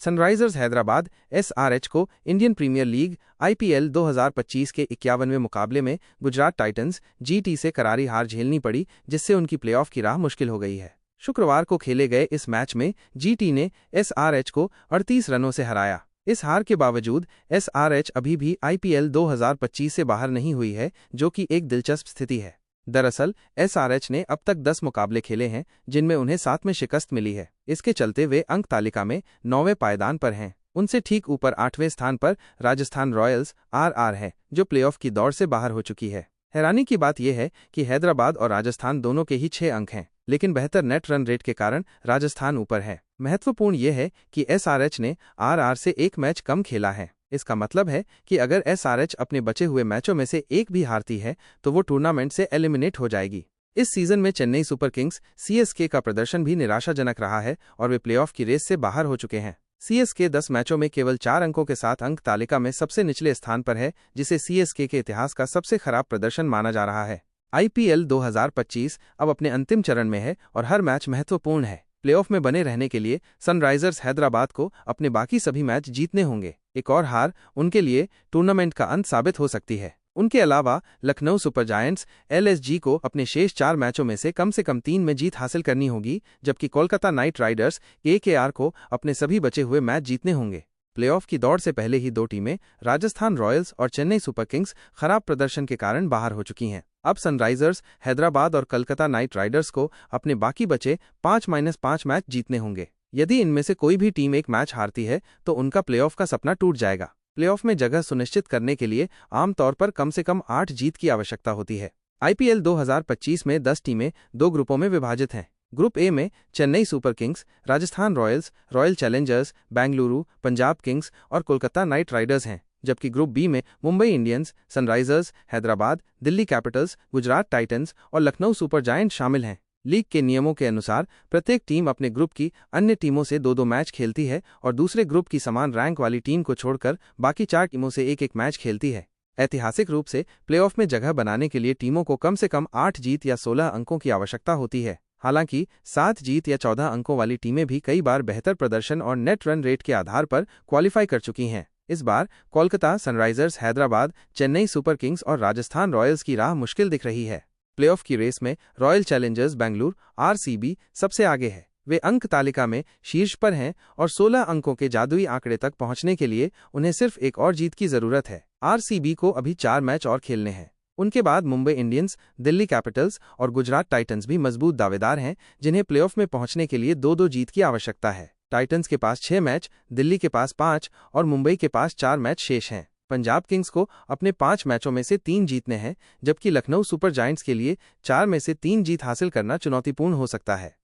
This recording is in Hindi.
सनराइजर्स हैदराबाद एसआरएच को इंडियन प्रीमियर लीग आईपीएल 2025 के 51वें मुकाबले में गुजरात टाइटंस जीटी से करारी हार झेलनी पड़ी, जिससे उनकी प्लेऑफ की राह मुश्किल हो गई है। शुक्रवार को खेले गए इस मैच में जीटी ने एसआरएच को 38 रनों से हराया। इस हार के बावजूद एसआरएच अभी भी आईपीएल 2025 से बाहर नहीं हुई है, जो कि एक दिलचस्प स्थिति है। दरअसल एसआरएच ने अब तक 10 मुकाबले खेले हैं, जिनमें उन्हें 7 में शिकस्त मिली है। इसके चलते वे अंक तालिका में 9वें पायदान पर हैं। उनसे ठीक ऊपर 8वें स्थान पर राजस्थान रॉयल्स आरआर है, जो प्लेऑफ की दौड़ से बाहर हो चुकी है। हैरानी की बात यह है कि हैदराबाद और राजस्थान दोनों के ही 6 अंक हैं, लेकिन बेहतर नेट रन रेट के कारण राजस्थान ऊपर है। महत्वपूर्ण यह है कि एसआरएच ने आरआर से एक मैच कम खेला है। इसका मतलब है कि अगर एसआरएच अपने बचे हुए मैचों में से एक भी हारती है तो वो टूर्नामेंट से एलिमिनेट हो जाएगी। इस सीजन में चेन्नई सुपर किंग्स सीएसके का प्रदर्शन भी निराशाजनक रहा है और वे प्लेऑफ की रेस से बाहर हो चुके हैं। सीएसके 10 मैचों में केवल 4 अंकों के साथ अंक तालिका में सबसे निचले स्थान पर है, जिसे सीएसके के इतिहास का सबसे खराब प्रदर्शन माना जा रहा है। आईपीएल 2025 अब अपने अंतिम चरण में है और हर मैच महत्वपूर्ण है। प्लेऑफ में बने रहने के लिए सनराइजर्स हैदराबाद को अपने बाकी सभी मैच जीतने होंगे। एक और हार उनके लिए टूर्नामेंट का अंत साबित हो सकती है। उनके अलावा लखनऊ सुपर जायंट्स एलएसजी को अपने शेष 4 मैचों में से कम 3 में जीत हासिल करनी होगी, जबकि कोलकाता नाइट राइडर्स केकेआर को अपने सभी बचे हुए मैच जीतने होंगे। प्लेऑफ की दौड़ से पहले ही 2 टीमें राजस्थान रॉयल्स और चेन्नई सुपर किंग्स खराब प्रदर्शन के कारण बाहर हो चुकी हैं। अब सनराइजर्स हैदराबाद और कोलकाता नाइट राइडर्स को अपने बाकी बचे 5-5 मैच जीतने होंगे। यदि इनमें से कोई भी टीम एक मैच हारती है तो उनका प्लेऑफ का सपना टूट जाएगा। प्लेऑफ में जगह सुनिश्चित करने के लिए आमतौर पर कम से कम 8 जीत की आवश्यकता होती है। आईपीएल 2025 में 10 टीमें 2 ग्रुपों में विभाजित हैं। ग्रुप ए में Chennai Super Kings, Rajasthan Royals, royal Challengers Bengaluru, Punjab Kings और कोलकाता नाइट राइडर्स हैं, जबकि ग्रुप बी में Mumbai Indians, Sunrisers Hyderabad, Delhi Capitals, Gujarat Titans और लखनऊ सुपर जायंट शामिल हैं। लीग के नियमों के अनुसार प्रत्येक टीम अपने ग्रुप की अन्य टीमों से 2-2 मैच खेलती है और दूसरे ग्रुप की समान रैंक वाली टीम को छोड़कर बाकी 4 टीमों से एक मैच खेलती है। ऐतिहासिक रूप से प्लेऑफ में जगह बनाने के लिए टीमों को कम से कम 8 जीत या 16 अंकों की आवश्यकता होती है। हालांकि 7 जीत या 14 अंकों वाली टीमें भी कई बार बेहतर प्रदर्शन और नेट रन रेट के आधार पर क्वालिफाई कर चुकी हैं। इस बार Kolkata Sunrisers Hyderabad, Chennai Super Kings और राजस्थान रॉयल्स की राह मुश्किल दिख रही है। प्लेऑफ की रेस में रॉयल चैलेंजर्स बेंगलुरु आरसीबी सबसे आगे है। वे अंक तालिका में शीर्ष पर हैं और 16 अंकों के जादुई आंकड़े तक पहुंचने के लिए उन्हें सिर्फ एक और जीत की जरूरत है। आरसीबी को अभी 4 मैच और खेलने हैं। उनके बाद मुंबई इंडियंस, दिल्ली कैपिटल्स और गुजरात टाइटंस भी मजबूत दावेदार हैं, जिन्हें प्लेऑफ में पहुंचने के लिए 2-2 जीत की आवश्यकता है। टाइटंस के पास 6 मैच, दिल्ली के पास 5 और मुंबई के पास 4 मैच शेष हैं। पंजाब किंग्स को अपने 5 मैचों में से 3 जीतने हैं, जबकि लखनऊ सुपर जायंट्स के लिए 4 में से 3 जीत हासिल करना चुनौतीपूर्ण हो सकता है।